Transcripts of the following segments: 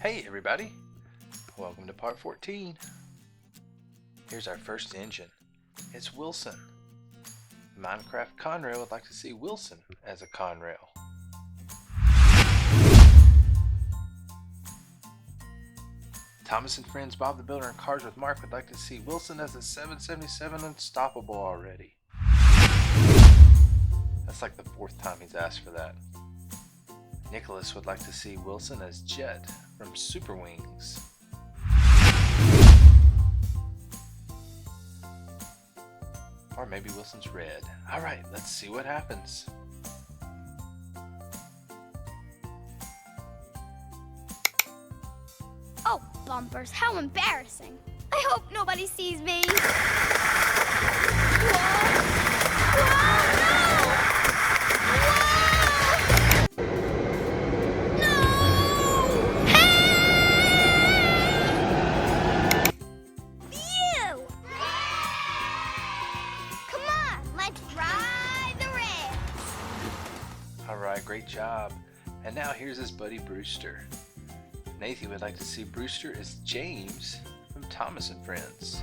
Hey everybody, welcome to part 14. Here's our first engine. It's Wilson. Minecraft Conrail would like to see Wilson as a Conrail. Thomas and Friends Bob the Builder and Cars with Mark would like to see Wilson as a 777 Unstoppable already. That's like the 4th time he's asked for that. Nicholas would like to see Wilson as Jet from Super Wings. Or maybe Wilson's red. Alright, let's see what happens. Oh, bumpers, how embarrassing. I hope nobody sees me. Whoa! Whoa, no! Whoa! No! Hey! Phew! Come on, let's ride the rails. Alright, great job. And now here's his buddy Brewster. Nathan would like to see Brewster as James from Thomas and Friends.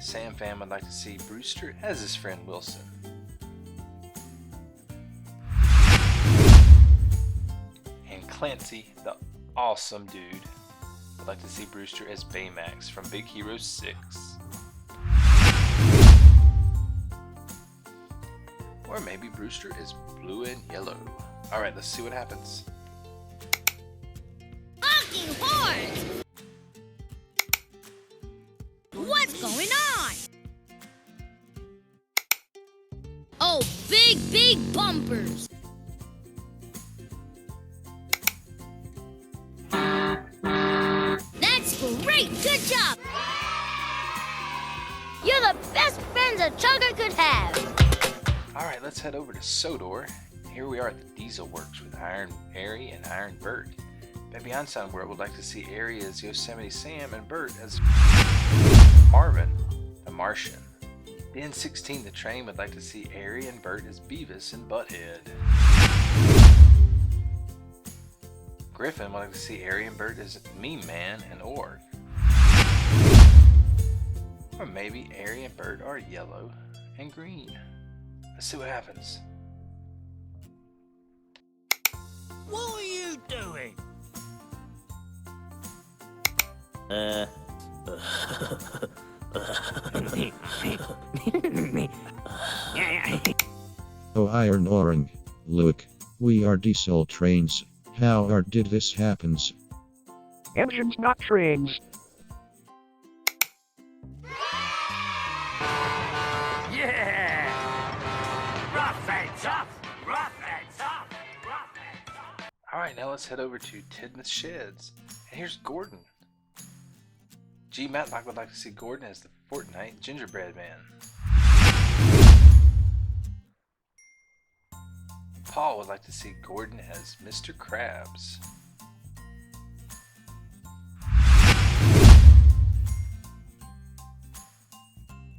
Sam Fam would like to see Brewster as his friend Wilson. And Clancy, the awesome dude, would like to see Brewster as Baymax from Big Hero 6. Or maybe Brewster is blue and yellow. Alright, let's see what happens. Honking horns! What's going on? Oh, big bumpers! That's great! Good job! You're the best friends a chugger could have! Alright, let's head over to Sodor. Here we are at the Diesel Works with Arry and Arry and Bert. Baby Einstein World would like to see Arry as Yosemite Sam and Bert as Marvin, the Martian. The N16 the Train would like to see Arry and Bert as Beavis and Butthead. Griffin would like to see Arry and Bert as MemeMan and Org. Or maybe Arry and Bert are yellow and green. Let's see what happens. What are you doing? Oh, Iron Orang. Look, we are diesel trains. How did this happens? Engines, not trains. Yeah! Rough and tough! Rough and tough! Rough and tough! Alright, now let's head over to Tidmouth Sheds. And here's Gordon. G. Matlock would like to see Gordon as the Fortnite Gingerbreadman. Paul would like to see Gordon as Mr. Krabs.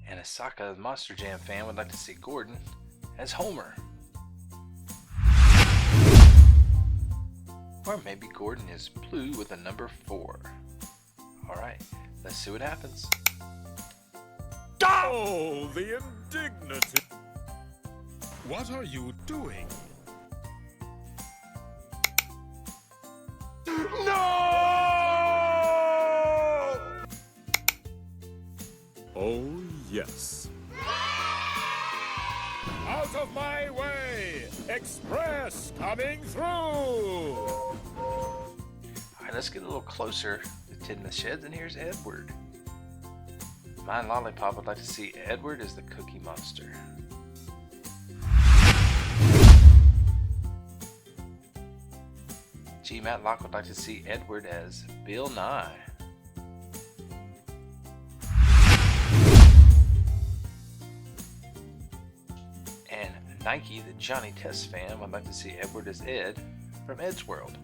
And Asaka, the Monster Jam fan, would like to see Gordon as Homer. Or maybe Gordon is blue with a number 4. Alright, let's see what happens. Oh, the indignity! What are you doing? No! Oh, yes. Out of my way! Express coming through! Alright, let's get a little closer to Tidmouth Sheds, and here's Edward. Mine Lollipop would like to see Edward as the Cookie Monster. G. Matlock would like to see Edward as Bill Nye. And Nike, the Johnny Test fan, would like to see Edward as Ed from Ed's World.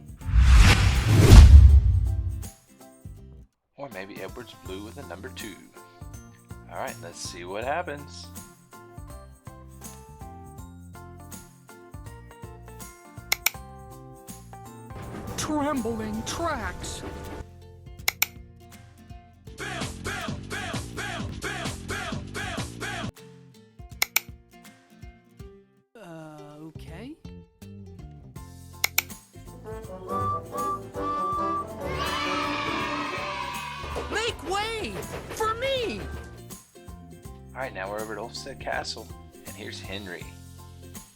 Or maybe Edward's blue with a number 2. Alright, let's see what happens. trembling tracks. Okay. Make way for me! Alright, now we're over at Ulfstead Castle, and here's Henry.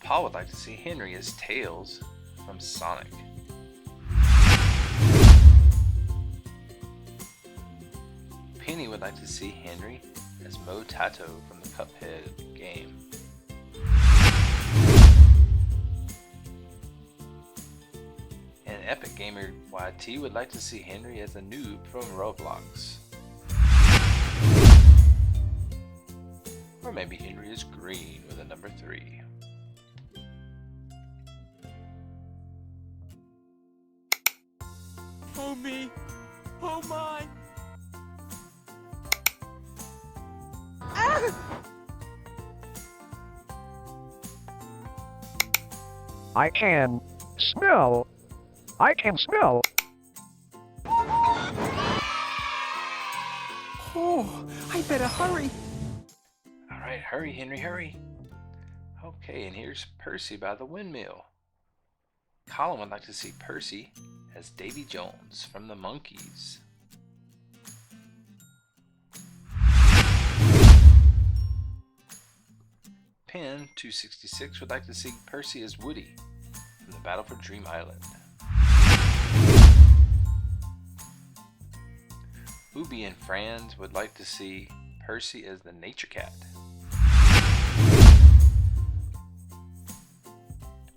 Paul would like to see Henry as Tails from Sonic. Penny would like to see Henry as Mo-Tato from the Cuphead game. And Epic Gamer YT would like to see Henry as a Noob from Roblox. Or maybe Henry is green with a number 3. Oh me! Oh my! I can smell. I can smell. Oh, I better hurry. Alright, hurry Henry, hurry. Okay, and here's Percy by the windmill. Colin would like to see Percy as Davy Jones from the Monkees. Pen 266 would like to see Percy as Woody from the Battle for Dream Island. Ubi and Franz would like to see Percy as the Nature Cat.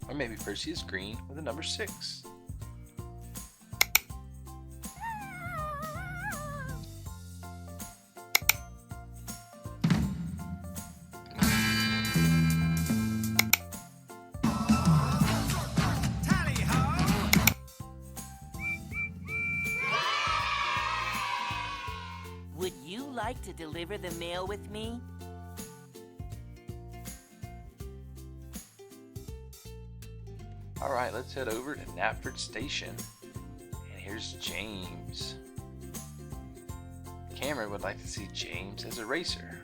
Or maybe Percy is green with a number 6. Would you like to deliver the mail with me? Alright, let's head over to Knapford Station. And here's James. Cameron would like to see James as a racer.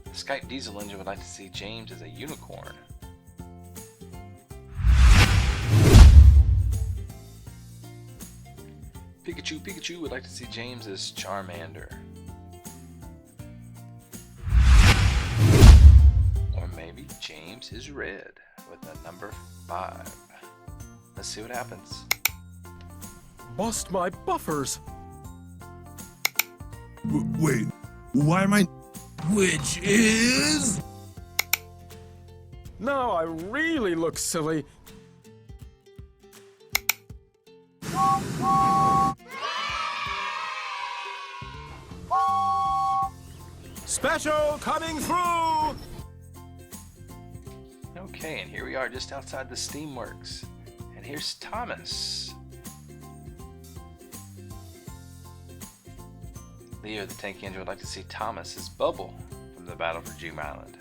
The Skype Diesel Engine would like to see James as a unicorn. Pikachu would like to see James as Charmander. Or maybe James is red with a number 5. Let's see what happens. Bust my buffers. Wait, why am I... Which is... Now I really look silly. Special coming through! Okay, and here we are just outside the Steamworks. And here's Thomas. Leo the Tank Engine would like to see Thomas as Bubble from the Battle for Dream Island.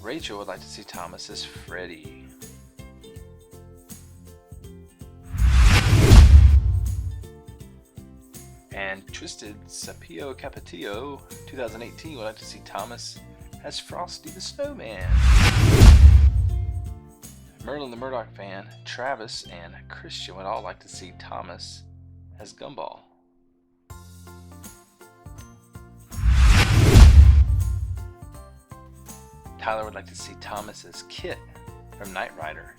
Rachel would like to see Thomas as Freddy. And Twisted Sapio Capetillo 2018 would like to see Thomas as Frosty the Snowman. Merlin the Murdoch fan, Travis, and Christian would all like to see Thomas as Gumball. Tyler would like to see Thomas as Kit from Knight Rider.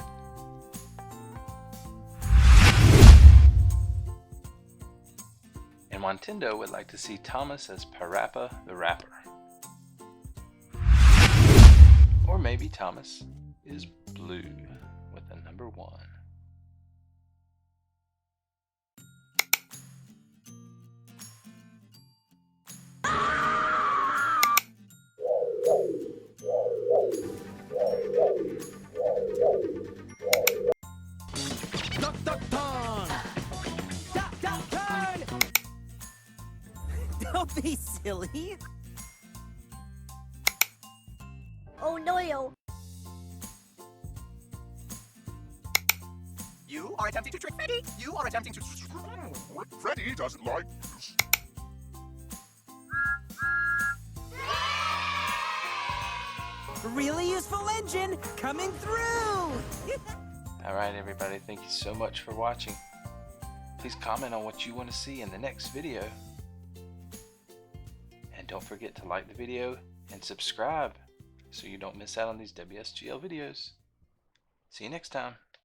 And Montendo would like to see Thomas as Parappa the Rapper. Or maybe Thomas is blue with a number 1. Duck, duck, turn! Duck, duck, turn! Don't be silly. Oh no. You are attempting to trick Freddy. You are attempting to... Freddy doesn't like this. Really useful engine coming through. Alright everybody, thank you so much for watching. Please comment on what you want to see in the next video. And don't forget to like the video and subscribe so you don't miss out on these WSGL videos. See you next time.